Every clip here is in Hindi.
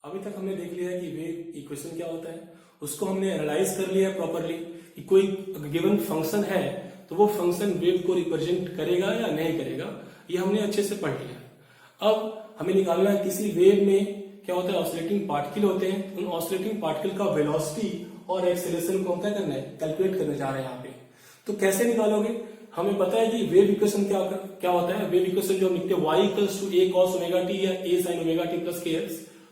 अभी तक हमने देख लिया है कि वेव इक्वेशन क्या होता है, उसको हमने एनालाइज कर लिया है प्रॉपरली कि कोई गिवन फंक्शन है तो वो फंक्शन वेव को रिप्रेजेंट करेगा या नहीं करेगा, ये हमने अच्छे से पढ़ लिया है। अब हमें निकालना है किसी वेव में क्या होता है, ऑसिलेटिंग पार्टिकल होते हैं, उन ऑसिलेटिंग पार्टिकल का वेलोसिटी और एक्सेलरेशन को हम क्या करना है, कैलकुलेट करने जा रहे हैं यहाँ पे। तो कैसे निकालोगे, हमें पता है कि वेव इक्वेशन क्या होता है। वेव इक्वेशन जो हम लिखते हैं y equals to a cos omega t या a sin omega t plus kx,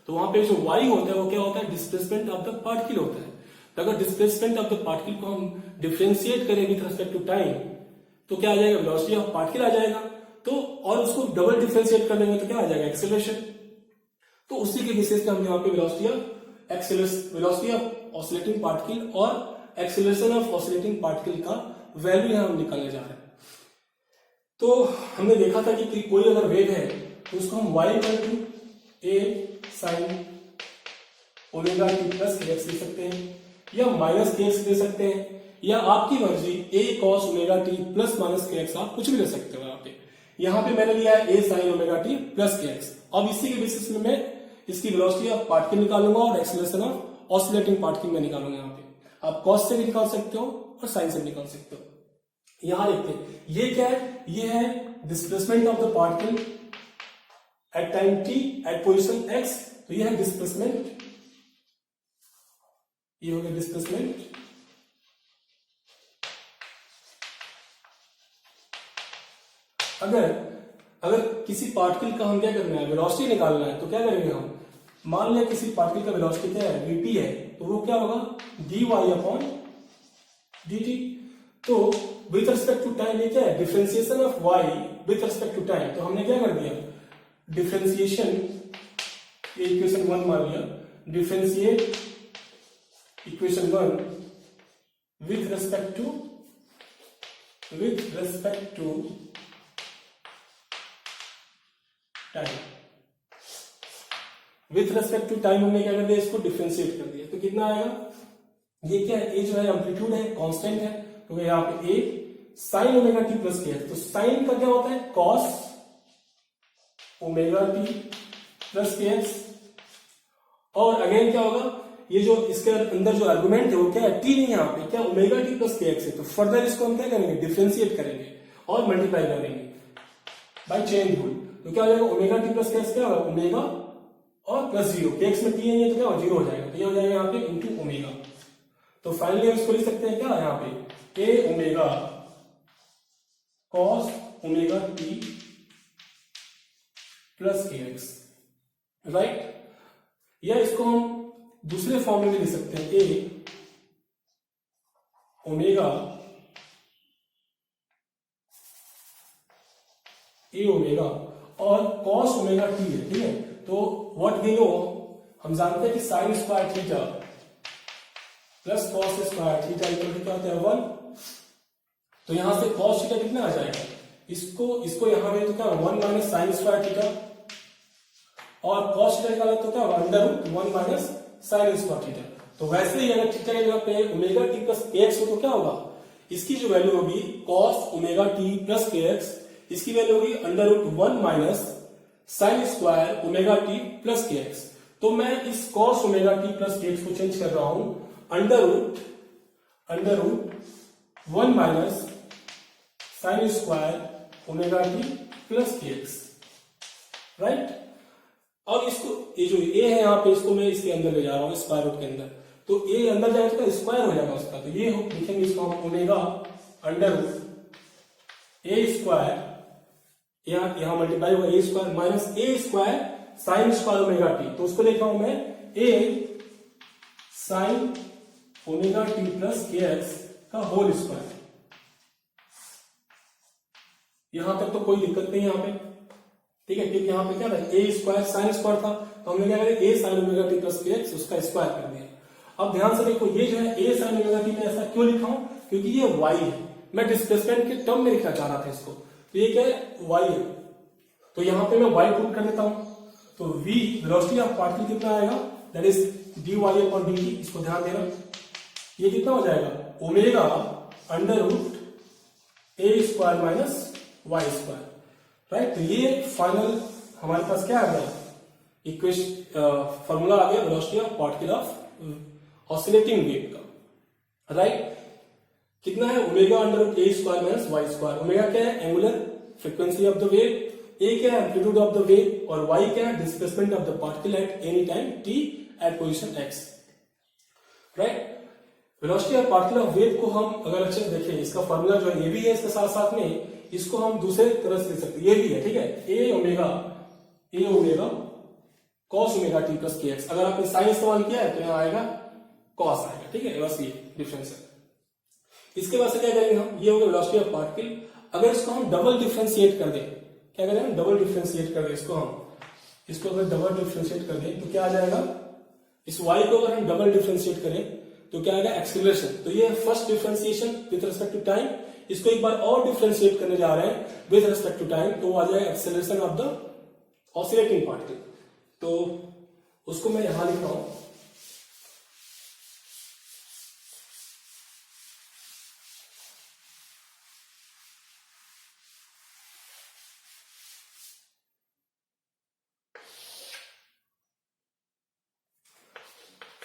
तो वहां पे जो y होता है वो क्या होता है, डिस्प्लेसमेंट ऑफ द पार्टिकल होता है। तो अगर डिस्प्लेसमेंट ऑफ द पार्टिकल को हम डिफरेंशिएट करें विथ रिस्पेक्ट टू टाइम तो क्या आ जाएगा, वेलोसिटी ऑफ पार्टिकल आ जाएगा। तो और उसको डबल डिफरेंशिएट कर देंगे तो क्या आ जाएगा, एक्सेलरेशन। तो उसी के बेसिस पे हम यहाँ पे वेलोसिटी ऑफ ऑसिलेटिंग पार्टिकल और एक्सेलरेशन ऑफ ऑसिलेटिंग पार्टिकल का वैल्यू यहाँ हम निकालने जा रहे हैं। तो हमने देखा था कि कोई अगर वेव है तो उसको हम y equal to a sin omega t plus kx लिख सकते हैं या माइनस kx दे सकते हैं, या आपकी मर्जी a cos omega t plus minus kx, आप कुछ भी ले सकते हो। यहाँ पे मैंने लिया है a sin omega t plus kx। अब इसी के बेसिस में मैं इसकी वेलोसिटी ऑफ पार्टिकल निकालूंगा और एक्सेलरेशन ऑफ ऑसिलेटिंग पार्टिकल में निकालूंगा। यहाँ पे आप cos से भी निकाल सकते हो और sin से भी निकाल सकते हो। यहां देखते हैं ये क्या है, ये है displacement of the particle at time t at position x। तो ये है डिस्प्लेसमेंट, ये हो गया डिस्प्लेसमेंट। अगर किसी पार्टिकल का हम क्या करना है, वेलोसिटी निकालना है, तो क्या करेंगे हम, मान लिया किसी पार्टिकल का वेलोसिटी क्या है, vp है, तो वो क्या होगा dy अपॉन dt। तो विथ रिस्पेक्ट टू टाइम ये क्या है, differentiation of y with respect to time. तो हमने क्या कर दिया, डिफरेंशिएशन इक्वेशन 1 मान लिया, differentiate equation 1 with respect to time. With respect to time हमने क्या कर दिया, इसको डिफरेंशिएट कर दिया। तो कितना आएगा, ये क्या है, ये जो है एम्पलीट्यूड है, कांस्टेंट है, तो यहाँ पे a sin omega t plus kx। तो साइन का क्या होता है, cos omega t plus kx। और अगेन क्या होगा, ये जो इसके अंदर जो आर्गुमेंट है वो क्या है, t नहीं, यहाँ पे क्या ओमेगा t प्लस kx है। तो फर्दर इसको हम क्या करेंगे, डिफरेंशिएट करेंगे और मल्टीप्लाई करेंगे बाय चेन रूल। तो क्या हो जाएगा, ओमेगा t प्लस kx क्या होगा, ओमेगा और प्लस 0, kx में t नहीं है तो क्या हो, 0 हो जाएगा। तो ये हो जाएगा यहाँ पे इंटू ओमेगा। तो फाइनली हम इसको लिख सकते हैं क्या, यहाँ पे a omega cos omega t plus kx, right. या इसको हम दूसरे फॉर्म में भी लिख सकते हैं, a ओमेगा और cos ओमेगा t है, ठीक है। तो व्हाट वी नो, हम जानते हैं कि sine square theta plus cos square theta equal to क्या होता है, 1। तो यहां से cos थीटा कितना आ जाएगा, इसको यहां पे तो क्या 1 माइनस साइन स्क्वायर थीटा, और cos थीटा निकाला तो क्या होगा, under root 1 minus sine square theta. तो वैसे ही अगर थीटा की जगह पे ओमेगा टी प्लस kx हो तो क्या होगा, इसकी जो वैल्यू होगी cos omega t plus kx, इसकी वैल्यू होगी under root 1 minus sine square omega t plus kx। तो मैं इस cos omega t plus kx को चेंज कर रहा हूं under root 1 minus sine square omega t plus kx, right. अब इसको ये जो a है यहाँ पे, इसको मैं इसके अंदर ले जा रहा हूँ, स्क्वायर रूट के अंदर। तो a अंदर जाएगा तो स्क्वायर हो जाएगा उसका। तो ये लिखेंगे इसको हम omega under root a square, यहाँ मल्टीप्लाई होगा a square minus a square sine square omega t. तो उसको लिख रहा हूं मैं a sine omega t plus kx का होल स्क्वायर। यहां तक तो कोई दिक्कत नहीं यहाँ पे, ठीक है, क्योंकि यहाँ पे क्या था, a स्क्वायर साइन स्क्वायर था, तो हमने क्या करें, a sine omega t plus kx उसका स्क्वायर कर दिया। अब ध्यान से देखो, ये जो है a साइन ओमेगा टी में ऐसा क्यों लिखा हूं, क्योंकि ये y है, मैं डिस्प्लेसमेंट के टर्म में लिखना चाह रहा था इसको। तो ये क्या है, y है, तो यहाँ पे मैं y पुट कर देता हूं। तो v वेलोसिटी ऑफ पार्टिकल कितना आएगा, that is dy upon dt। इसको ध्यान देना, ये कितना हो जाएगा, omega under root a square minus y square, right. तो ये फाइनल हमारे पास क्या आ गया, फॉर्मूला आ गया velocity of particle of oscillating wave का, राइट। कितना है omega under a square minus y square. Omega क्या है angular frequency of the wave, a क्या है एम्पलीट्यूड ऑफ द वेव, और वाई क्या है displacement of the particle at any time t at position x, right. Velocity of particle of wave को हम अगर अच्छे से देखें, इसका फॉर्मूला जो है ये भी है, इसके साथ साथ में इसको हम दूसरे तरह से लिख सकते हैं, ये भी है, ठीक है। A omega cos omega t plus k x. अगर आपने साइन इस्तेमाल किया है तो यहाँ आएगा कॉस आएगा, ठीक है। बस ये डिफरेंस है। इसके बाद से क्या करेंगे हम, ये होगा वेलोसिटी ऑफ पार्टिकल। अगर इसको हम डबल डिफरेंशिएट कर दें, क्या करें हम डबल डिफरेंशिएट कर दें इसको अगर डबल डिफरेंशिएट कर दें तो क्या आ जाएगा, इस y को अगर हम डबल डिफरेंशिएट करें तो क्या आएगा एक्सीलरेशन। तो ये first differentiation with respect to time. इसको एक बार और डिफरेंशिएट करने जा रहे हैं विद रिस्पेक्ट टू टाइम, तो आ जाएगा acceleration of the oscillating particle. तो उसको मैं यहां लिख रहा हूं,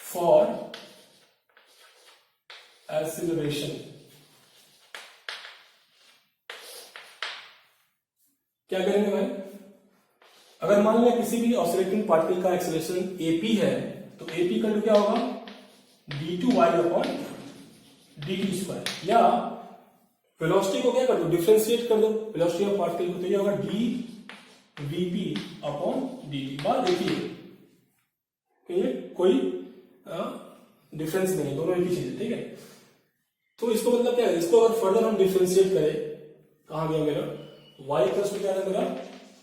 फॉर एक्सीलरेशन क्या करेंगे भाई, अगर मान लिया किसी भी ऑसिलेटिंग पार्टिकल का एक्सीलरेशन एपी है तो एपी का क्या होगा d2y अपॉन dt स्क्वायर, या वेलोसिटी को क्या कर दो डिफरेंशिएट कर दो वेलोसिटी ऑफ पार्टिकल को, तो ये होगा d vp अपॉन dt। बात देखिए ये कोई डिफरेंस नहीं, दोनों एक ही चीज है, ठीक है। तो इसको मतलब क्या है, इसको अगर फर्दर हम डिफरेंशिएट करें, कहां गया मेरा y प्लस क्या है मेरा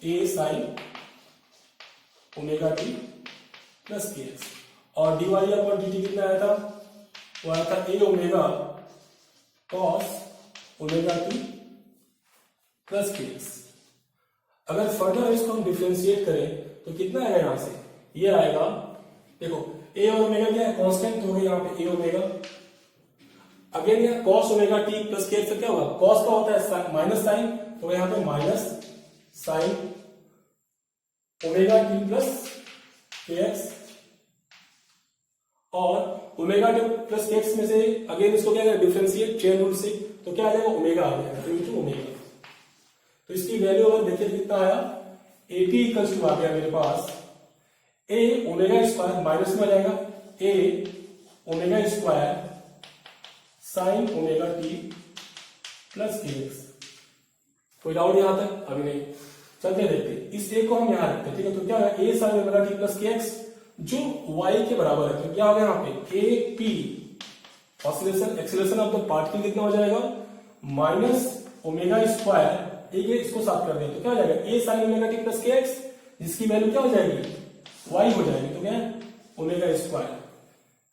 a sine omega t plus k x, और dy अपॉन dt कितना आया था, वो आया था a omega cos omega t plus k x. अगर फर्दर इसको हम डिफरेंशिएट करें तो कितना आएगा यहां से, ये आएगा, देखो a और ओमेगा क्या है कांस्टेंट, हो गया यहाँ पे a ओमेगा, अगेन यहाँ cos omega t plus k x क्या होगा, cos का होता है माइनस साइन, तो यहाँ पे minus sign omega t plus k x, और omega t plus k x में से अगेन इसको क्या करें डिफरेंशिएट चेन रूल से, तो क्या आ जाएगा ओमेगा आ जाएगा, तो इनटू ओमेगा। तो इसकी वैल्यू अगर देखिए कितना आया, एपी इक्वल्स टू आ गया मेरे पास ए ओमेगा स्क्वायर, माइनस में आ जाएगा a omega square sine omega t plus k x. कोई डाउट यहां तक, अभी नहीं, चलते देखते। इस ए को हम यहां रखते हैं, ठीक है। तो क्या होगा ए sign omega t plus k x जो y के बराबर है, तो क्या होगा यहाँ पे A P oscillation acceleration of the particle कितना हो जाएगा माइनस ओमेगा स्क्वायर, एक इसको साफ कर दें तो क्या हो जाएगा ए sign omega t plus k x, जिसकी वैल्यू क्या हो जाएगी y हो जाएगी, तो क्या है ओमेगा स्क्वायर,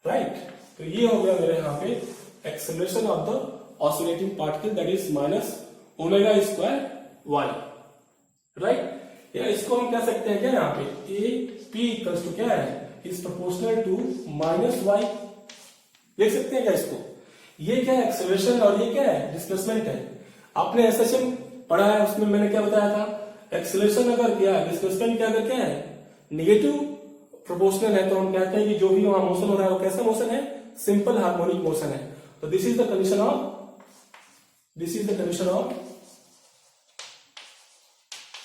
राइट। तो ये हो गया मेरे यहाँ पे acceleration of the oscillating particle that is minus omega square y, right. या इसको हम कह सकते हैं क्या यहाँ पे ए पी इक्वल्स टू क्या है is proportional to minus y, देख सकते हैं क्या इसको, ये क्या है एक्सेलरेशन और ये क्या है डिस्प्लेसमेंट है। आपने एसएचएम पढ़ा है, उसमें मैंने क्या बताया था, एक्सेलरेशन अगर क्या है डिस्प्लेसमेंट क्या अगर क्या है नेगेटिव प्रोपोर्शनल है, तो हम कहते हैं कि जो भी वहां मोशन हो रहा है वो कैसा मोशन है, सिंपल हार्मोनिक मोशन है। तो this is the condition of this is the condition of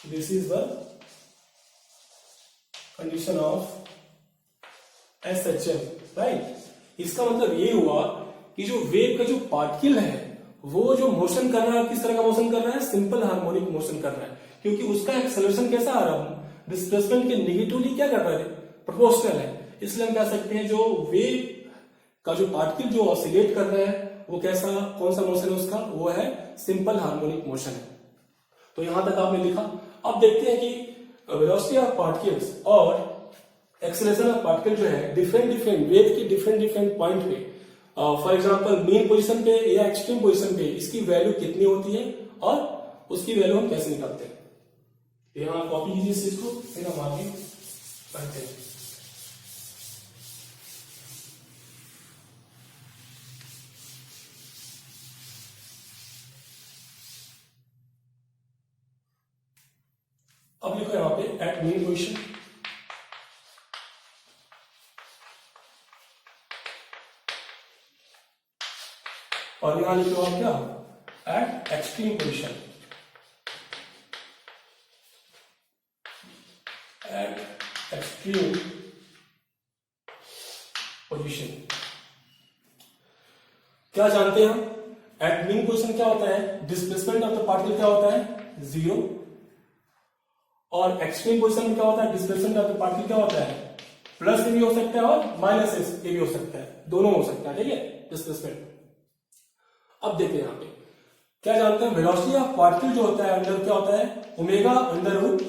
this is the condition of SHM, right. इसका मतलब ये हुआ कि जो वेव का जो पार्टिकल है वो जो मोशन कर रहा है, किस तरह का मोशन कर रहा है, सिंपल हार्मोनिक मोशन कर रहा है, क्योंकि उसका एक्सेलरेशन कैसा आ रहा है डिस्प्लेसमेंट के निगेटिवली क्या कर रहा है प्रोपोर्शनल है। इसलिए हम कह सकते हैं जो वेव का जो पार्टिकल जो ऑसिलेट कर रहा है वो कैसा, कौन सा मोशन है उसका, वो है सिंपल हार्मोनिक मोशन है। तो यहां तक आपने लिखा। अब देखते हैं कि वेलोसिटी ऑफ पार्टिकल्स और एक्सेलरेशन ऑफ पार्टिकल जो है डिफरेंट वेव के डिफरेंट पॉइंट पे, फॉर एग्जांपल मीन पोजीशन पे या एक्सट्रीम पोजीशन पे इसकी वैल्यू कितनी होती है और उसकी वैल्यू हम कैसे निकालते हैं। यहां कॉपी कीजिए इस चीज को, फिर हम आगे बढ़ते हैं। अब लिखो यहां पे एट मीन पोजीशन, यहां लिख लो आप क्या, eight extreme position, eight extreme position. क्या जानते हैं हम, एट मीन पोजिशन क्या होता है, डिस्प्लेसमेंट ऑफ द पार्टिकल क्या होता है, जीरो, और एक्सट्रीम पोजिशन में क्या होता है, डिस्प्लेसमेंट ऑफ द पार्टिकल क्या होता है, प्लस ए भी हो सकता है और माइनस ए भी हो सकता है, दोनों हो सकता है, ठीक है, डिस्प्लेसमेंट। अब देखते हैं यहां पे क्या जानते हैं, वेलोसिटी ऑफ पार्टिकल जो होता है अंडर क्या होता है, ओमेगा अंडर रूट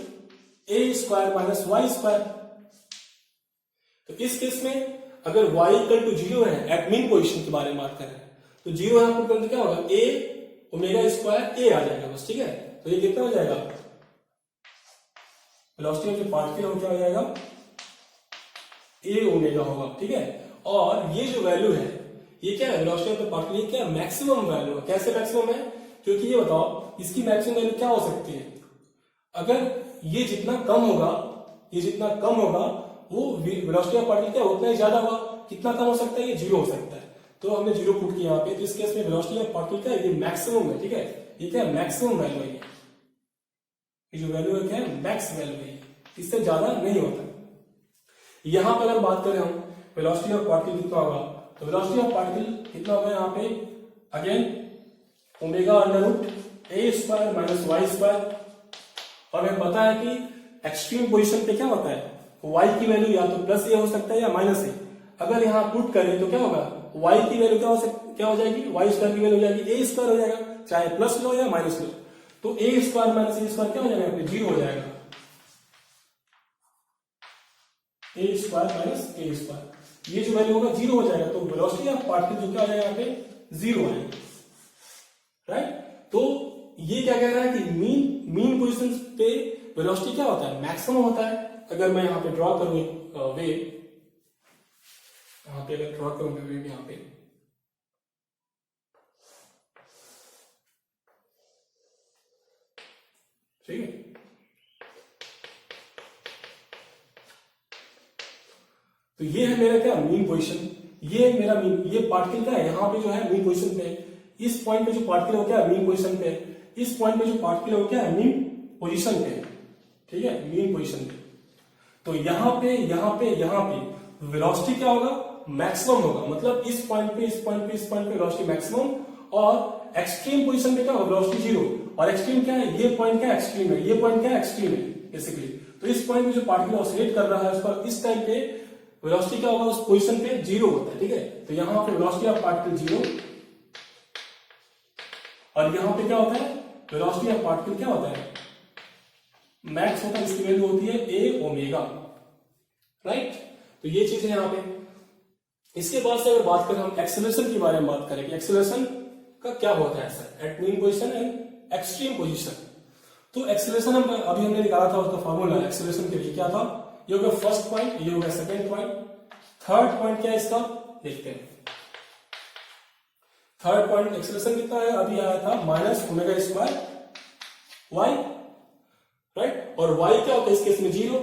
ए स्क्वायर माइनस वाई स्क्वायर। तो इस केस में अगर y इक्वल टू जीरो है, एट मीन पोजिशन के बारे में बात करें तो जीरो यहां पर तो क्या होगा, ए ओमेगा स्क्वायर ए आ जाएगा बस, ठीक है। तो ये कितना हो जाएगा, वेलोसिटी ऑफ द पार्टिकल हो क्या हो जाएगा, ए ओमेगा होगा, ठीक है। और ये जो वैल्यू है ये क्या है, वेलोसिटी ऑफ द पार्टिकल, ये क्या मैक्सिमम वैल्यू है। कैसे मैक्सिमम है, क्योंकि ये बताओ इसकी मैक्सिमम वैल्यू क्या हो सकती है, अगर ये जितना कम होगा, ये जितना कम होगा वो वेलोसिटी ऑफ पार्टिकल क्या उतना ही ज्यादा होगा। कितना कम हो सकता है, ये जीरो हो सकता है, तो हमने जीरो पुट किया यहाँ पे। तो इस केस में वेलोसिटी ऑफ पार्टिकल क्या है, ये मैक्सिमम है, ठीक है। ये क्या है, मैक्सिमम वैल्यू है, ये जो वैल्यू है क्या है, मैक्स वैल्यू है, इससे ज्यादा नहीं होता। यहां पर अगर बात करें हम वेलोसिटी ऑफ पार्टिकल कितना होगा, तो वेलोसिटी ऑफ पार्टिकल कितना होगा यहाँ पे, अगेन ओमेगा अंडर रूट ए स्क्वायर माइनस वाई स्क्वायर। और हमें पता है कि एक्सट्रीम पोजीशन पे क्या होता है, y की वैल्यू या तो प्लस ए हो सकता है या माइनस ए। अगर यहाँ पुट करें तो क्या होगा, y की वैल्यू क्या हो जाएगी, वाई स्क्वायर की वैल्यू हो जाएगी ए स्क्वायर हो जाएगा, चाहे प्लस लो या माइनस लो। तो ए स्क्वायर माइनस ए स्क्वायर क्या हो जाएगा, यहाँ पे जीरो हो जाएगा, ए स्क्वायर माइनस ए स्क्वायर, ये जो वैल्यू होगा जीरो हो जाएगा। तो वेलोसिटी ऑफ पार्टिकल जो क्या हो जाएगा यहाँ पे, जीरो आएगा, राइट। तो ये क्या कह रहा है कि मीन पोजीशन पे वेलोसिटी क्या होता है, मैक्सिमम होता है। अगर मैं यहाँ पे ड्रॉ करूं वेव, यहाँ पे अगर ड्रॉ करूंगा वेव यहाँ पे, ठीक है, तो ये है मेरा क्या, मीन पोजीशन। ये मेरा मीन, ये पार्टिकल क्या है यहाँ पे जो है मीन पोजीशन पे, इस पॉइंट पे जो पार्टिकल हो क्या है, मीन पोजीशन पे, इस पॉइंट पे जो पार्टिकल हो क्या है, मीन पोजीशन पे, ठीक है, मीन पोजीशन पे। तो यहाँ पे वेलोसिटी क्या होगा, मैक्सिमम होगा, मतलब इस पॉइंट पे वेलोसिटी मैक्सिमम, और एक्सट्रीम पोजीशन पे क्या होगा, वेलोसिटी जीरो। और एक्सट्रीम क्या है, ये पॉइंट क्या एक्सट्रीम है, ये पॉइंट क्या एक्सट्रीम है बेसिकली। तो इस पॉइंट पे जो पार्टिकल ऑसिलेट कर रहा है उस पर इस टाइम पे वेलोसिटी क्या होगा, उस पोजीशन पे जीरो होता है, ठीक है। तो यहाँ पे वेलोसिटी ऑफ पार्टिकल जीरो, और यहाँ पे क्या होता है, वेलोसिटी ऑफ पार्टिकल क्या होता है, मैक्स होता है, इसकी वैल्यू होती है ए ओमेगा, राइट। तो ये चीज है यहाँ पे। इसके बाद से अगर बात करें हम एक्सेलरेशन के बारे में बात करें कि एक्सेलरेशन का क्या होता है sir, at mean position and extreme position. तो एक्सेलरेशन हम अभी हमने निकाला था, उसका फॉर्मूला एक्सेलरेशन के लिए क्या था, ये होगा फर्स्ट पॉइंट, ये होगा सेकेंड पॉइंट, थर्ड पॉइंट क्या है इसका देखते हैं। थर्ड पॉइंट एक्सेलरेशन कितना है, अभी आया था minus omega square y, right. और y क्या होता है इस केस में, जीरो।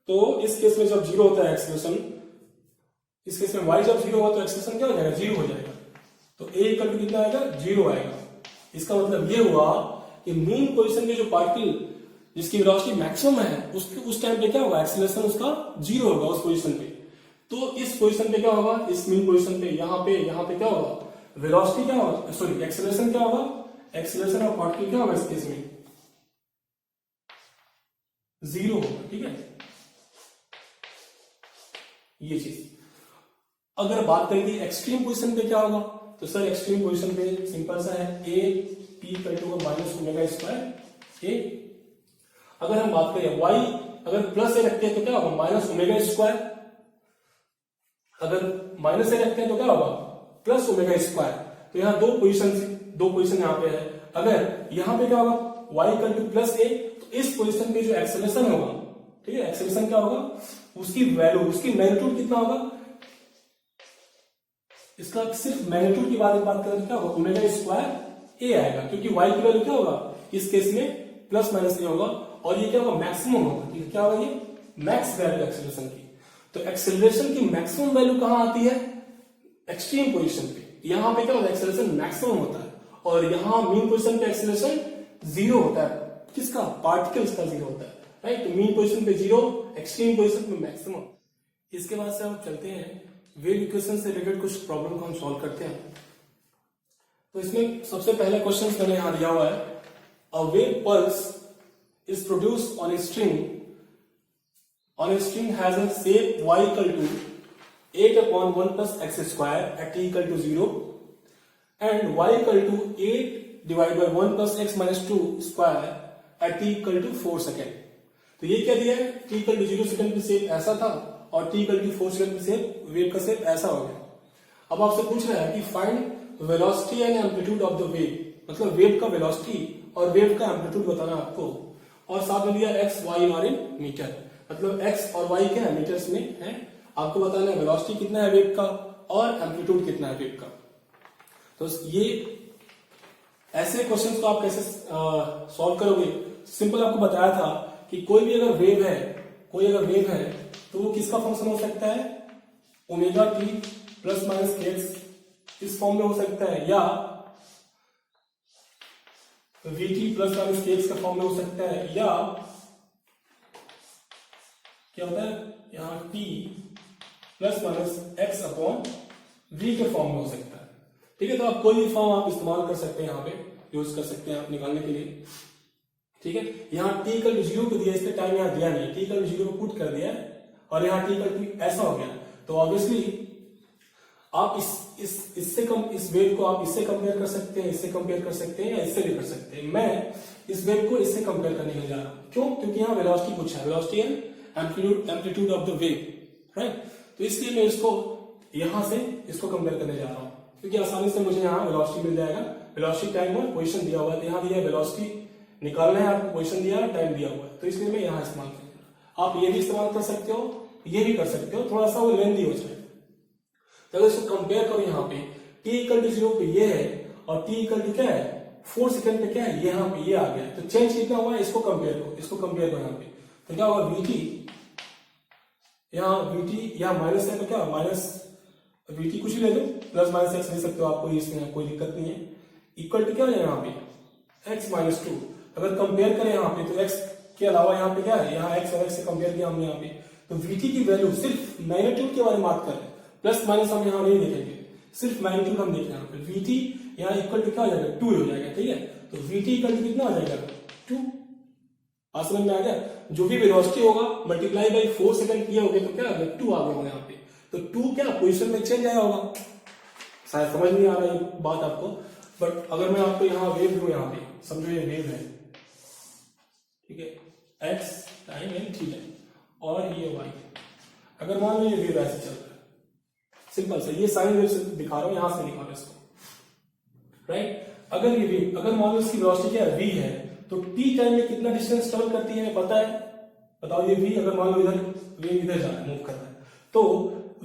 तो इस केस में जब जीरो होता है एक्सेलरेशन, इस केस में y जब जीरो होगा तो एक्सेलरेशन क्या हो जाएगा, जीरो हो जाएगा। तो a इक्वल टू कितना आएगा, जीरो आएगा। इसका मतलब ये हुआ कि मीन पोजीशन के जो पार्टिकल जिसकी वेलोसिटी मैक्सिमम है उस टाइम पे क्या होगा, एक्सेलरेशन उसका जीरो होगा उस पोजीशन पे। तो इस पोजीशन पे क्या होगा, इस मीन पोजीशन पे यहाँ पे क्या होगा, वेलोसिटी क्या होगा, सॉरी एक्सेलरेशन क्या होगा, एक्सेलरेशन ऑफ पार्टिकल क्या होगा इस केस में, जीरो होगा, ठीक है। ये चीज अगर बात करेंगे एक्सट्रीम पोजीशन पे क्या होगा, तो सर एक्सट्रीम पोजीशन पे सिंपल सा है, a p equal to minus omega square a. अगर हम बात करें y, अगर प्लस ए रखते हैं तो क्या होगा, माइनस ओमेगा स्क्वायर। अगर माइनस ए रखते हैं तो क्या होगा, प्लस ओमेगा स्क्वायर। तो यहाँ दो पोजीशन यहाँ पे है। अगर यहाँ पे क्या होगा, y इक्वल टू प्लस ए, तो इस पोजीशन पे जो एक्सेलरेशन होगा, ठीक है, एक्सेलरेशन क्या होगा, उसकी वैल्यू, उसकी मैग्नीट्यूड कितना होगा, इसका सिर्फ मैग्नीट्यूड की बात करें तो क्या होगा, ओमेगा स्क्वायर ए आएगा, क्योंकि y की वैल्यू क्या होगा इस केस में प्लस माइनस ए होगा, और ये क्या होगा, मैक्सिमम होगा, ठीक है। क्या होगा, ये मैक्स वैल्यू एक्सेलरेशन की। तो एक्सेलरेशन की मैक्सिमम वैल्यू कहां आती है, एक्सट्रीम पोजीशन पे। यहाँ पे क्या होता है, एक्सेलरेशन मैक्सिमम होता है, और यहाँ मीन पोजीशन पे एक्सेलरेशन 0 होता है। किसका? पार्टिकल्स का 0 होता है, राइट। तो मीन पोजीशन पे 0, एक्सट्रीम पोजीशन पे मैक्सिमम। इसके बाद से हम चलते हैं वेव इक्वेशन से रिलेटेड कुछ प्रॉब्लम को हम सॉल्व करते हैं। तो इसमें सबसे पहला क्वेश्चन मैंने यहाँ दिया हुआ है, a wave pulse is produced on A string has a shape y equal to 8/1 plus x square at t equal to 0 and y equal to 8 divided by 1 plus x minus 2 square at t equal to 4 second. तो ये क्या दिया है, t equal to 0 सेकेंड पे शेप ऐसा था और t equal to 4 सेकेंड पे शेप, वेव का शेप ऐसा हो गया। अब आपसे पूछ रहा है कि find velocity and amplitude of the wave, मतलब वेव का वेलोसिटी और वेव का एम्पलीट्यूड बताना आपको, और साथ में दिया x y और इन मीटर, मतलब x और y क्या है, मीटर्स में है। आपको बताना है वेलोसिटी कितना है वेव का और एम्पलीट्यूड कितना है वेव का। तो ये ऐसे क्वेश्चंस को आप कैसे सॉल्व करोगे, सिंपल आपको बताया था कि कोई भी अगर वेव है तो वो किसका फंक्शन हो सकता है, omega t plus minus x इस फॉर्म में हो सकता है, या we t plus minus x का फॉर्म में हो सकता है, या क्या होता है यहाँ t plus minus x upon v के फॉर्म में हो सकता है। ठीक है, तो आप कोई भी फॉर्म आप इस्तेमाल कर सकते हैं, यहाँ पे यूज कर सकते हैं आप निकालने के लिए। ठीक है, यहाँ t इक्वल टू 0 को दिया, इसके टाइम यहाँ दिया नहीं, t इक्वल टू 0 को पुट कर दिया और यहाँ t इक्वल टू ऐसा हो गया। तो ऑब्वियसली आप इस वेव को आप इससे कंपेयर कर सकते हैं, इससे कंपेयर कर सकते हैं, या इससे भी कर सकते हैं। मैं इस वेव को इससे कंपेयर करने के जा रहा हूं, क्यों? क्योंकि यहाँ वेलोसिटी पूछा है, velocity and amplitude of the wave, right. तो इसलिए मैं इसको यहां से इसको कंपेयर करने जा रहा हूं, क्योंकि आसानी से मुझे यहाँ वेलोसिटी मिल जाएगा। वेलोसिटी टाइम और पोजीशन दिया हुआ है, यहाँ दिया वेलोसिटी निकालना है आपको, पोजीशन दिया है, टाइम दिया हुआ है, तो इसलिए मैं यहाँ इस्तेमाल करूंगा। आप ये भी इस्तेमाल कर सकते हो, ये भी कर सकते हो, थोड़ा सा वो लेंथी हो जाए। तो अगर इसको कंपेयर करो, यहाँ पे t इक्वल टू 0 पे ये है और t इक्वल टू क्या है 4 सेकंड पे क्या है, ये यहाँ पे ये आ गया। तो चेंज कितना हुआ है, इसको कंपेयर करो यहाँ पे, तो क्या होगा vt, यहाँ vt यहाँ माइनस है तो क्या माइनस vt कुछ भी ले लो, प्लस माइनस एक्स ले सकते हो, आपको इसमें कोई दिक्कत नहीं है। इक्वल टू क्या है यहाँ पे x माइनस 2। अगर कंपेयर करें यहाँ पे तो x के अलावा यहाँ पे क्या है, यहाँ x और x से कंपेयर किया हमने यहाँ पे, तो vt की वैल्यू सिर्फ मैग्नीट्यूड के बारे में बात कर रहे हैं, प्लस माइनस हम यहाँ नहीं देखेंगे, सिर्फ मैग्नीट्यूड हम देख रहे हैं। फिर vt यहाँ इक्वल टू क्या हो जाएगा 2 हो जाएगा। ठीक है, तो vt इक्वल टू कितना हो जाएगा 2। आज समझ में आ गया, जो भी वेलोसिटी होगा मल्टीप्लाई बाई 4 सेकंड किया होगा तो क्या आ गया 2 आ गया यहाँ पे। तो 2 क्या पोजीशन में चेंज आया होगा, शायद समझ नहीं आ रहा है बात आपको, बट अगर मैं आपको यहाँ वेव दूं, यहाँ पे समझो ये वेव है, ठीक है, x टाइम एंड थीटा, और ये y। अगर मान लो ये वेव ऐसे चल रहा है, सिंपल से ये साइन वेव से दिखा रहा हूं, यहां से दिखा रहा हूं इसको, राइट। अगर ये वेव, अगर मान लो इसकी वेलोसिटी क्या है v है, तो t टाइम में कितना डिस्टेंस ट्रेवल करती है पता है, बताओ। ये v अगर मान लो इधर वेव इधर जा रहा है, मूव कर रहा है, तो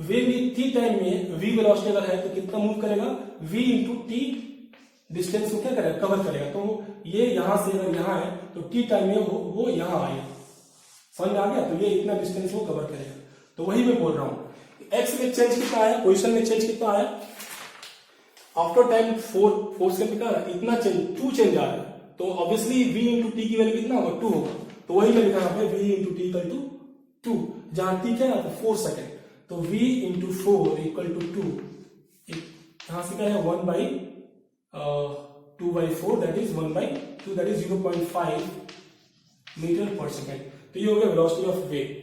वेव t टाइम में v वेलोसिटी अगर है तो कितना मूव करेगा, v इंटू t डिस्टेंस को क्या करेगा, कवर करेगा। तो ये यहां से अगर यहां है तो t टाइम में वो यहां आएगा, समझ आ गया। तो ये इतना डिस्टेंस वो कवर करेगा। तो वही मैं बोल रहा हूं, x में चेंज कितना आया, पोजीशन में चेंज कितना आया, आफ्टर टाइम 4 सेकंड का इतना चेंज 2 चेंज आ रहा है, तो ऑब्वियसली v इंटू टी की वैल्यू कितना होगा 2 होगा। तो वही मैं लिखा यहाँ पे v into t equal to 2, जहां t क्या है 4 सेकंड, तो v इंटू 4 इक्वल टू 2, यहां से क्या है 1 by 2 by 4 that is 1 by 2 that is 0.5 metre पर सेकेंड। तो ये हो गया वेलोसिटी ऑफ वेव।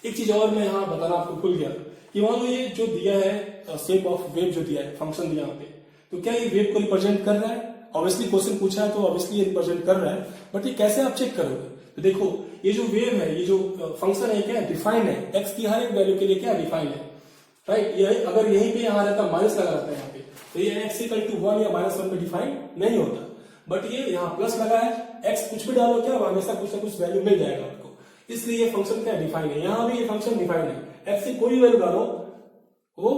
एक चीज और मैं यहाँ बताना आपको भूल गया कि मान लो ये जो दिया है शेप ऑफ वेव जो दिया है, फंक्शन दिया यहाँ पे, तो क्या ये वेव को रिप्रेजेंट कर रहा है? ऑब्वियसली क्वेश्चन पूछा है तो ऑब्वियसली ये रिप्रेजेंट कर रहा है, बट ये कैसे आप चेक करोगे? तो देखो ये जो वेव है, ये जो फंक्शन है क्या डिफाइंड है, एक्स की हर एक वैल्यू के लिए क्या डिफाइंड है, राइट। ये अगर यहीं पे यहाँ रहता माइनस लगा रहता है यहाँ पे, तो ये एक्स इक्वल टू 1 या -1 पे डिफाइंड नहीं होता, बट ये यहाँ प्लस लगा है, एक्स कुछ भी डालो क्या हमेशा कुछ ना कुछ वैल्यू मिल जाएगा आपको, इसलिए ये फंक्शन क्या डिफाइंड है। यहाँ भी ये फंक्शन डिफाइंड है, एक्स की कोई वैल्यू डालो वो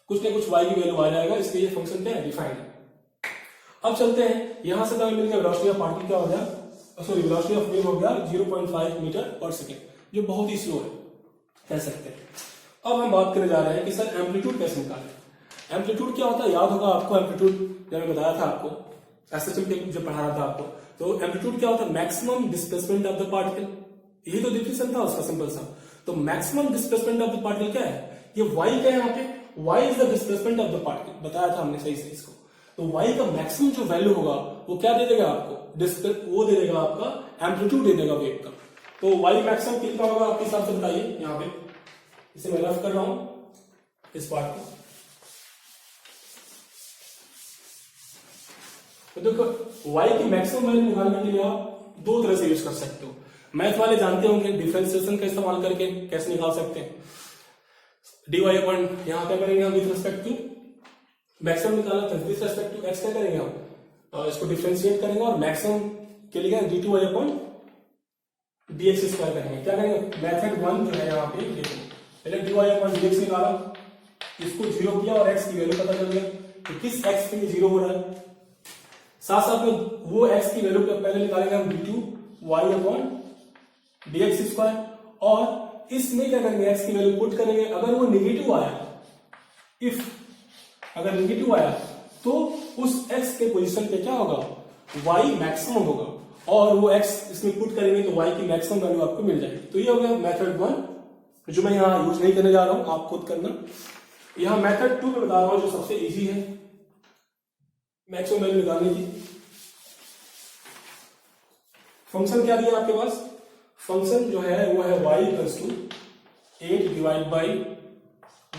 कुछ ना कुछ वाई की वैल्यू आ जाएगा, इसलिए ये फंक्शन क्या है डिफाइंड है। अब चलते हैं, यहां से तो मिल गया वेलोसिटी ऑफ पार्टिकल क्या हो गया, सॉरी वेलोसिटी ऑफ वेव हो गया 0.5 मीटर पर सेकेंड, जो बहुत ही स्लो है कह सकते हैं। अब हम बात करने जा रहे हैं कि सर एम्पलीट्यूड कैसे निकालें। एम्पलीट्यूड क्या होता है, याद होगा आपको एम्पलीट्यूड जब मैं बताया था आपको एसएचएम के जब पढ़ा रहा था आपको, तो एम्पलीट्यूड क्या होता है, maximum displacement of the particle. यही तो डिफिनेशन था उसका सिंपल सा। तो maximum displacement of the particle क्या है, ये वाई क्या है यहाँ पे, y is the displacement of the particle, बताया था हमने सही से इसको। तो वाई का मैक्सिमम जो वैल्यू होगा वो क्या दे देगा आपको, वो दे देगा आपका एम्पलीट्यूड दे देगा वेव का। तो वाई मैक्सिमम कितना होगा आपके हिसाब से बताइए, यहाँ पे इसे मैं रफ कर रहा हूं इस पार्ट को। तो देखो वाई की मैक्सिमम वैल्यू निकालने के लिए आप दो तरह से यूज कर सकते हो। मैथ वाले जानते होंगे डिफरेंशिएशन का इस्तेमाल करके कैसे निकाल सकते हैं। dy अपन यहां क्या करेंगे हम, विद रिस्पेक्ट टू मैक्सिमम निकालना था, विद रिस्पेक्ट टू x क्या करेंगे हम, इसको डिफरेंशिएट करेंगे और मैक्सिमम के लिए d2y अपन dx स्क्वायर करेंगे। क्या करेंगे, मेथड 1 जो है यहाँ पे देखो, पहले dy अपन dx निकाला, इसको जीरो किया और x की वैल्यू पता चल गया कि किस x के लिए जीरो हो रहा है। साथ साथ में वो x की वैल्यू पहले निकालेंगे हम d2y अपॉन dx स्क्वायर, और इसमें क्या करेंगे x की वैल्यू पुट करेंगे। अगर वो निगेटिव आया, इफ अगर निगेटिव आया तो उस x के पोजीशन पे क्या होगा, y मैक्सिमम होगा, और वो x इसमें पुट करेंगे तो y की मैक्सिमम वैल्यू आपको मिल जाएगी। तो ये हो गया मेथड 1 जो मैं यहाँ यूज नहीं करने जा रहा हूं, आप खुद करना। यहाँ मेथड 2 में बता रहा हूं जो सबसे इजी है मैक्सिमम वैल्यू निकालने की। फंक्शन क्या दिया आपके पास, फंक्शन जो है वो है y equals to 8 divide by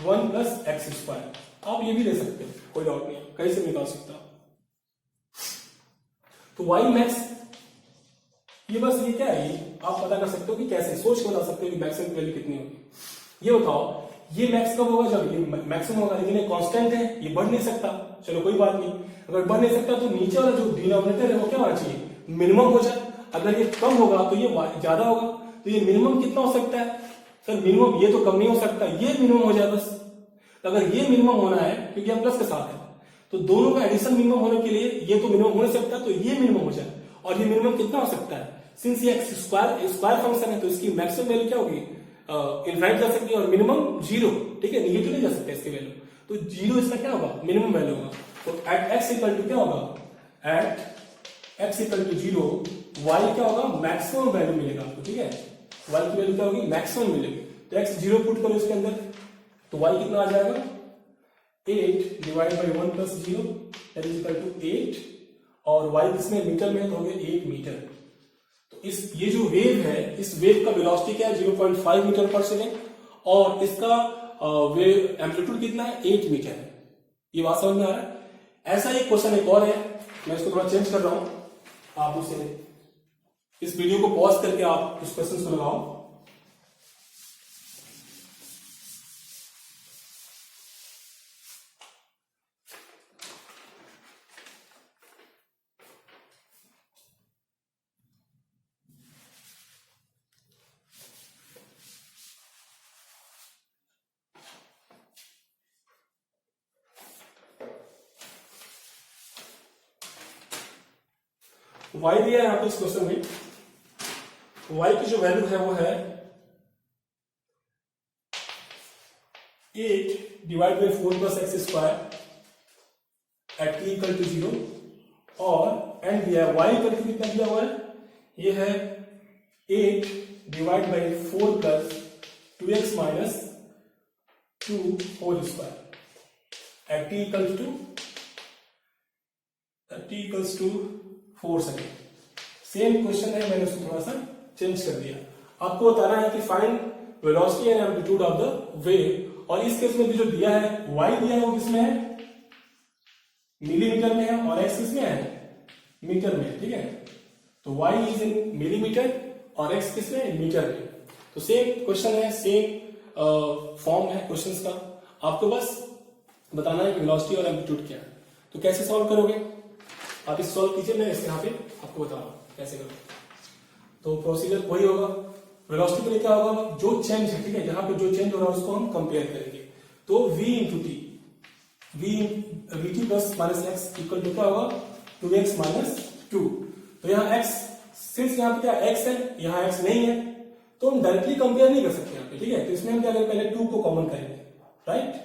1 plus x square. आप ये भी दे सकते हो, कोई डाउट नहीं, कैसे निकाल सकते हो। तो y मैक्स ये बस ये क्या है, ये आप पता कर सकते हो कि कैसे, सोच के बता सकते हो कि मैक्सिमम वैल्यू कितनी होगी। ये बताओ ये मैक्स कब होगा, जब ये मैक्सिमम होगा, लेकिन ये कांस्टेंट है, ये बढ़ नहीं सकता। चलो कोई बात नहीं, अगर बढ़ नहीं सकता तो नीचे वाला जो डिनोमिनेटर है वो क्या होना चाहिए, मिनिमम हो जाए। अगर ये कम होगा तो ये ज्यादा होगा, तो ये मिनिमम कितना हो सकता है सर, मिनिमम ये तो कम नहीं हो सकता, ये मिनिमम हो जाए बस। तो अगर ये मिनिमम होना है क्योंकि हम प्लस के साथ है, तो दोनों का एडिशन मिनिमम होने के लिए ये तो मिनिमम हो नहीं सकता, तो ये मिनिमम हो जाए। और ये मिनिमम कितना हो सकता है, सिंस ये स्क्वायर फंक्शन है तो इसकी मैक्सिमम वैल्यू क्या होगी, इनफाइनाइट जा सकती है, और मिनिमम जीरो, ठीक है, निगेटिव नहीं जा सकता इसकी वैल्यू, तो जीरो इसका क्या होगा, मिनिमम वैल्यू होगा। तो एट एक्स इक्वल टू क्या होगा, at x equal to zero y क्या होगा, मैक्सिमम वैल्यू मिलेगा आपको, ठीक है, वाई की वैल्यू क्या होगी, मैक्सिमम मिलेगी। तो एक्स जीरो पुट करो इसके अंदर, तो वाई कितना आ जाएगा, 8 divide by 1 plus zero that is equal to 8, और वाई किसमें मीटर में, तो हो गया 1 मीटर। तो इस ये जो वेव है, इस वेव का वेलोसिटी क्या है, 0.5 मीटर पर सेकेंड, और इसका वेव एम्पलीट्यूड कितना है, 8 मीटर है। ये बात समझ में आ रहा है। ऐसा एक क्वेश्चन एक और है, मैं इसको थोड़ा चेंज कर रहा हूं, आप उसे इस वीडियो को पॉज करके आप उस क्वेश्चन को लगाओ। y दिया है यहां पे इस क्वेश्चन में, y की जो वैल्यू है वो है 8 divide by 4 plus x square at t equal to 0, और एंड दिया है y इक्वल टू कितना दिया हुआ है, ये है 8 divide by 4 plus 2x minus 2 whole square at t equals to 4 second. Same question है, मैंने उसको थोड़ा सा चेंज कर दिया। आपको बताना है कि find velocity and amplitude of the wave, और इस केस में भी जो दिया है y दिया है वो किसमें है, मिलीमीटर में है, और x किसमें है, मीटर में, ठीक है। तो y इज इन मिलीमीटर और x किसमें है, मीटर में। तो सेम क्वेश्चन है, सेम फॉर्म है क्वेश्चंस का, आपको बस बताना है कि वेलोसिटी और एम्पलीट्यूड क्या है। तो कैसे सॉल्व करोगे, आप इस सॉल्व कीजिए, मैं इसके यहाँ पे आपको बता रहा हूं कैसे करोगे। तो प्रोसीजर वही होगा, वेलोसिटी के लिए क्या होगा, जो चेंज है, ठीक है, जहां पे जो चेंज हो रहा है उसको हम कंपेयर करेंगे। तो v into t, v t plus minus x equal to क्या होगा, 2x माइनस 2। तो यहाँ x, सिंस यहाँ पे क्या x है, यहाँ x नहीं है, तो हम डायरेक्टली कंपेयर नहीं कर सकते यहाँ पे, ठीक है। तो इसमें हम क्या करेंगे, पहले 2 को कॉमन करेंगे, राइट।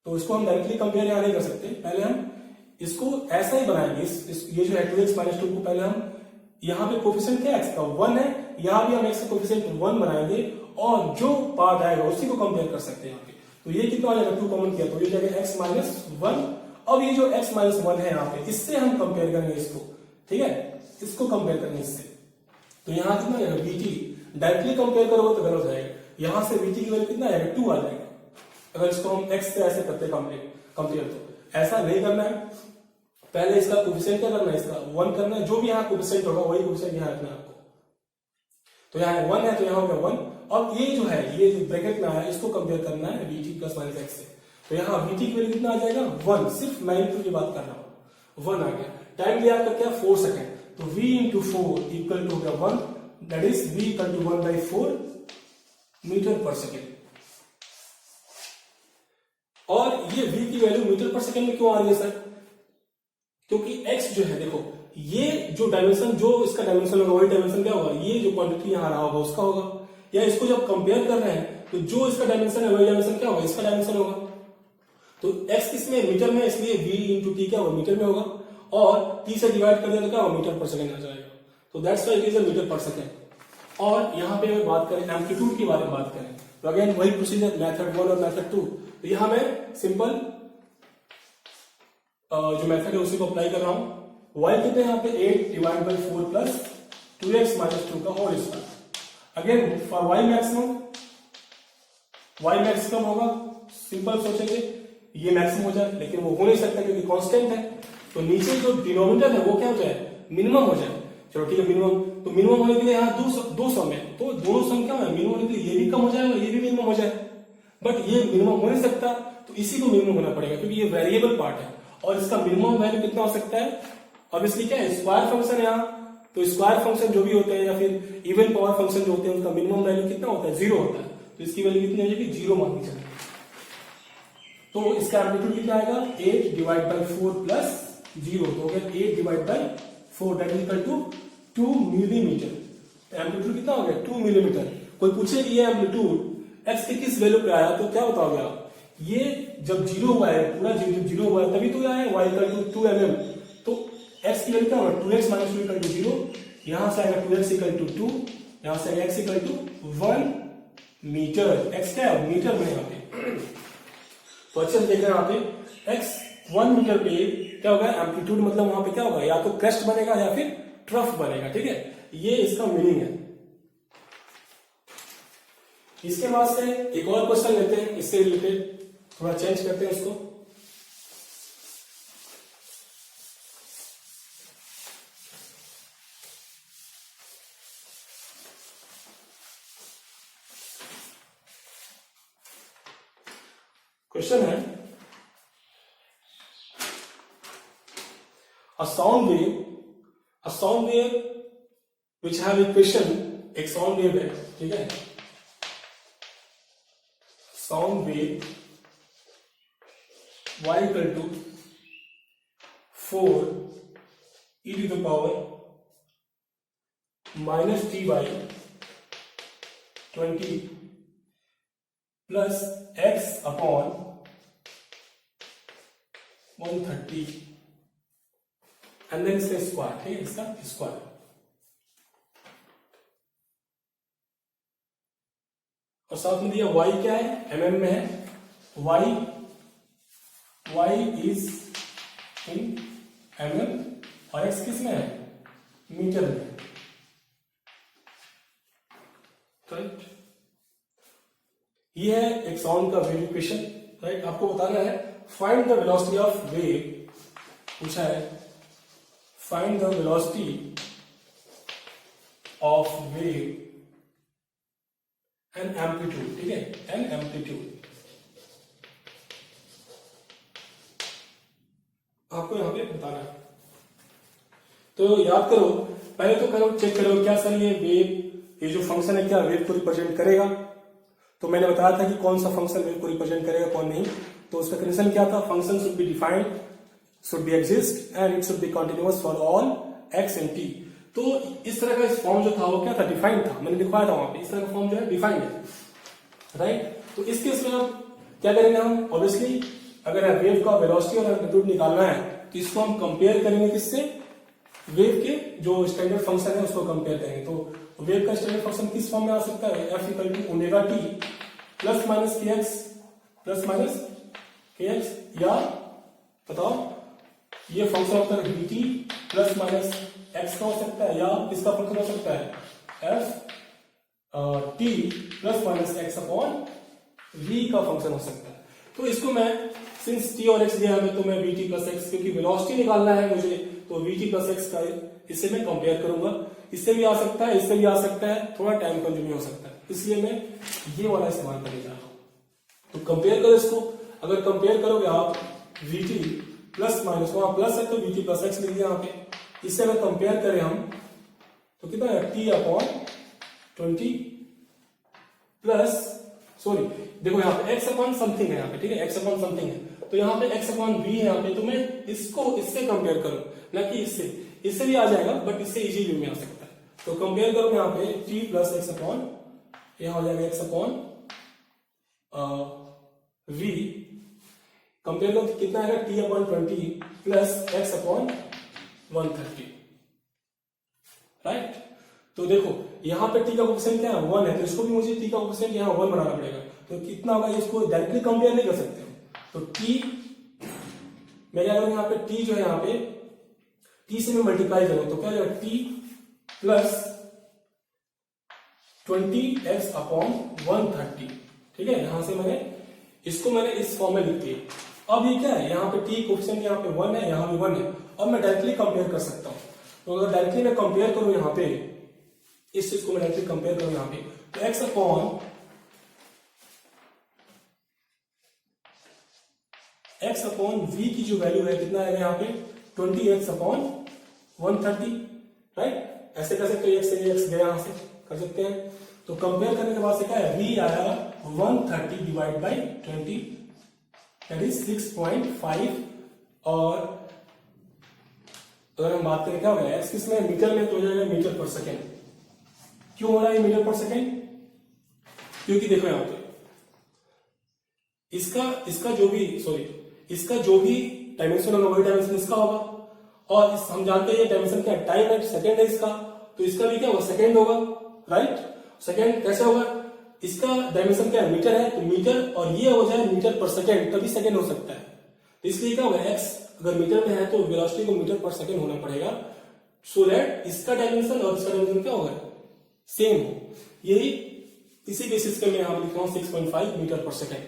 तो इसको हम डायरेक्टली कंपेयर यहाँ नहीं कर सकते, पहले हम इसको ऐसा ही बनाएंगे। ये जो है 2x माइनस 2 को पहले हम यहाँ पे कोफिशिएंट क्या x का 1 है, यहाँ भी हम x का कोफिशिएंट 1 बनाएंगे और जो पार्ट आएगा उसी को कंपेयर कर सकते हैं यहाँ पे। तो ये कितना आ जाएगा, 2 कॉमन किया तो ये जाएगा x माइनस 1। अब ये जो x माइनस 1 है यहाँ पे, इससे हम कंपेयर करेंगे इसको, ठीक है, इसको कंपेयर करेंगे इससे। तो यहाँ कितना आएगा vt, डायरेक्टली कंपेयर करोगे तो गलत हो जाएगा, यहां से vt की वैल्यू कितना आएगा 2 आ जाएगा अगर इसको हम x से ऐसे करते कंपेयर। तो ऐसा नहीं करना है, पहले इसका कोफिशिएंट क्या करना है, इसका 1 करना है, जो भी यहाँ कोफिशिएंट होगा वही कोफिशिएंट यहाँ रखना है आपको। तो यहाँ 1 है तो यहाँ हो गया 1। अब ये जो है, ये जो ब्रैकेट में है इसको कंपेयर करना है vt प्लस माइनस x से। तो यहाँ vt की वैल्यू कितना आ जाएगा 1, सिर्फ मैग्नीट्यूड की बात कर रहा हूँ, 1 आ गया। टाइम लिया आपका क्या 4 सेकेंड, तो v इंटू 4 इक्वल टू हो गया 1, that is v equal to 1/4 metre पर सेकेंड। और ये v की वैल्यू मीटर पर सेकेंड में क्यों आ रही है सर, क्योंकि x जो है देखो, ये जो डायमेंशन, जो इसका डायमेंशन होगा वही डायमेंशन क्या होगा, ये जो क्वांटिटी यहां रहा होगा उसका होगा, या इसको जब कंपेयर कर रहे हैं तो जो इसका डायमेंशन है वही डायमेंशन क्या होगा, इसका डायमेंशन होगा। तो x किसमें, मीटर में, इसलिए v इंटू टी क्या होगा, मीटर में होगा, और t से डिवाइड कर दिया तो क्या होगा, मीटर पर सेकेंड आ जाएगा। तो that's why it is a metre पर सेकेंड। और यहाँ पे अगर बात करें एम्पलीट्यूड के बारे में बात करें तो अगेन वही प्रोसीजर, मेथड 1 और मेथड 2। तो यहाँ मैं सिंपल जो मेथड है उसी को अप्लाई कर रहा हूं। y कितने यहाँ पे 8 divide by 4 plus 2x minus 2 का whole square. Again for y maximum होगा, सिंपल सोचेंगे ये मैक्सिमम हो जाए, लेकिन वो हो नहीं सकता क्योंकि कांस्टेंट है। तो नीचे जो डिनोमिनेटर है वो क्या हो जाए, मिनिमम हो जाए। चलो ठीक है, मिनिमम, तो मिनिमम होने के लिए यहाँ दो सम है, तो दोनों सम क्या है, मिनिमम होने के लिए ये भी कम हो जाएगा, ये भी मिनिमम हो जाए, बट ये मिनिमम हो नहीं सकता, तो इसी को मिनिमम होना पड़ेगा क्योंकि ये वेरिएबल पार्ट है। और इसका मिनिमम वैल्यू कितना हो सकता है, ऑब्वियसली क्या है, स्क्वायर फंक्शन है यहाँ, तो स्क्वायर फंक्शन जो भी होते हैं या फिर इवन पावर फंक्शन जो होते हैं उनका मिनिमम वैल्यू कितना होता है, 0 होता है। तो इसकी वैल्यू कितनी हो जाएगी, 0 मान ली जाएगी। तो इसका एम्पलीट्यूड कितना आएगा, 8 डिवाइड बाई 4 प्लस 0, तो हो गया 8 divide by 4 that is equal to 2 millimetre. Amplitude कितना हो गया, 2 मिलीमीटर। कोई पूछे कि ये एम्पलीट्यूड x के किस वैल्यू पे आया तो क्या बताओगे आप, ये जब 0 हुआ है, पूरा 0 हुआ है तभी तो आया है y इक्वल टू 2 mm। तो x की वैल्यू क्या होगा, 2x माइनस 2 इक्वल टू 0, यहां से आएगा 2x इक्वल टू 2, यहां से आएगा x equal to 1 metre. x क्या है, मीटर में यहाँ पे। तो अच्छे से देख रहे हैं यहाँ पे x 1 मीटर पे क्या होगा, एम्पलीट्यूड मतलब वहां पे क्या होगा, या तो क्रेस्ट बनेगा या फिर ट्रफ बनेगा, ठीक है, ये इसका मीनिंग है। इसके बाद से एक और क्वेश्चन लेते हैं, इससे रिलेटेड थोड़ा चेंज करते हैं इसको। क्वेश्चन है, a sound wave which have equation, एक साउंड वेव है, ठीक है, sound wave y equal to 4 e to the power minus t by 20 plus x upon 130 and then इसका स्क्वायर, ठीक है, इसका स्क्वायर। और साथ में दिया y क्या है, mm में है, y इज इन mm और x किस में है, मीटर में, राइट। ये है एक साउंड का वेव इक्वेशन, राइट। आपको बताना है find the velocity of wave, पूछा है find the velocity of wave and amplitude, ठीक है, एंड एम्पलीट्यूड। आपको यहां पे बताना है, तो याद करो, पहले तो करो, चेक करो क्या सर ये वेव, ये जो फंक्शन है क्या वेव को रिप्रेजेंट करेगा। तो मैंने बताया था कि कौन सा फंक्शन वेव को रिप्रेजेंट करेगा कौन नहीं। तो उसका कंडीशन क्या था, function should be defined, should be exist and it should be continuous for all x and t। तो इस तरह का फॉर्म जो था वो क्या था, डिफाइंड था, मैंने दिखाया था वहां पे, इस तरह का फॉर्म जो है डिफाइंड है, राइट। तो इस केस में हम क्या करेंगे, हम ऑब्वियसली अगर वेव का वेलोसिटी और एम्पलीट्यूड निकालना है तो इसको हम कंपेयर करेंगे किससे, वेव के जो स्टैंडर्ड फंक्शन है उसको कंपेयर करेंगे। तो वेव का स्टैंडर्ड फंक्शन किस फॉर्म में आ सकता है, f equal to omega t plus minus k x, या बताओ ये फंक्शन होता है dt प्लस माइनस एक्स का हो सकता है, या किसका फंक्शन हो सकता है f t plus minus x upon v का फंक्शन हो सकता है। तो इसको मैं सिंस t और x दिया है तो मैं vt प्लस एक्स, क्योंकि वेलोसिटी निकालना है मुझे तो vt प्लस एक्स का इससे मैं कंपेयर करूंगा। इससे भी आ सकता है, इससे भी आ सकता है, थोड़ा टाइम कंज्यूमिंग हो सकता है, इसलिए मैं ये वाला इस्तेमाल करने जा रहा हूं। तो कंपेयर करो इसको, अगर कंपेयर करोगे आप vt प्लस माइनस, वहां प्लस है तो vt प्लस एक्स लिख दिया यहाँ पे, इससे अगर कंपेयर करें हम तो कितना है t अपॉन 20 प्लस, सॉरी देखो यहाँ पे x अपॉन समथिंग है यहाँ पे, ठीक है, x अपॉन समथिंग है तो यहाँ पे x अपॉन v है यहाँ पे, तो मैं इसको इससे कंपेयर करूं ना कि इससे भी आ जाएगा बट इससे इजी वे में आ सकता है। तो कंपेयर करो यहाँ पे t प्लस एक्स अपॉन, यहाँ हो जाएगा x अपॉन v, कंपेयर करो कितना आएगा t upon 20 plus x upon 130, right. तो देखो यहाँ पे t का कोएफिशिएंट क्या है 1 है, तो इसको भी मुझे t का कोएफिशिएंट यहाँ 1 बनाना पड़ेगा। तो कितना होगा, इसको डायरेक्टली कंपेयर नहीं कर सकते। तो t मैं क्या करूंगा यहाँ पे, t जो है यहाँ पे t से मैं मल्टीप्लाई करूँ तो क्या हो जाएगा t प्लस 20x अपॉन 130, ठीक है। यहां से मैंने इस फॉर्म में लिख दिया। अब ये क्या है, यहाँ पे t कोएफिशिएंट यहाँ पे 1 है, यहाँ भी 1 है। अब मैं डायरेक्टली कंपेयर कर सकता हूँ। तो अगर डायरेक्टली मैं कंपेयर करूं यहाँ पे, इस चीज को मैं डायरेक्टली कंपेयर करूं यहाँ पे, तो x अपॉन v की जो वैल्यू है कितना आएगा यहाँ पे 20x अपॉन 130, राइट। ऐसे कर सकते हो, x से x गया यहां से कर सकते हैं। तो कंपेयर करने के बाद से क्या है, v आया 130 डिवाइड बाई 20 दैट इज 6.5, और अगर हम बात करें क्या होगा x किसमें मीटर में, तो हो जाएगा मीटर पर सेकेंड। क्यों हो रहा है मीटर पर सेकेंड, क्योंकि देखो यहां पे इसका जो भी डायमेंशन होगा वही डायमेंशन इसका होगा, और हम जानते हैं ये डायमेंशन क्या है, टाइम है, सेकेंड है इसका, तो इसका भी क्या होगा सेकेंड होगा, राइट। सेकेंड कैसे होगा, इसका डायमेंशन क्या है मीटर है, तो मीटर, और ये हो जाए मीटर पर सेकेंड, तभी सेकेंड हो सकता है। तो इसलिए क्या होगा, x अगर मीटर में है तो वेलोसिटी को मीटर पर सेकेंड होना पड़ेगा, सो दैट इसका डायमेंशन और इसका डायमेंशन क्या होगा, सेम हो। यही इसी बेसिस पे मैं यहां लिख रहा हूं 6.5 मीटर पर सेकेंड।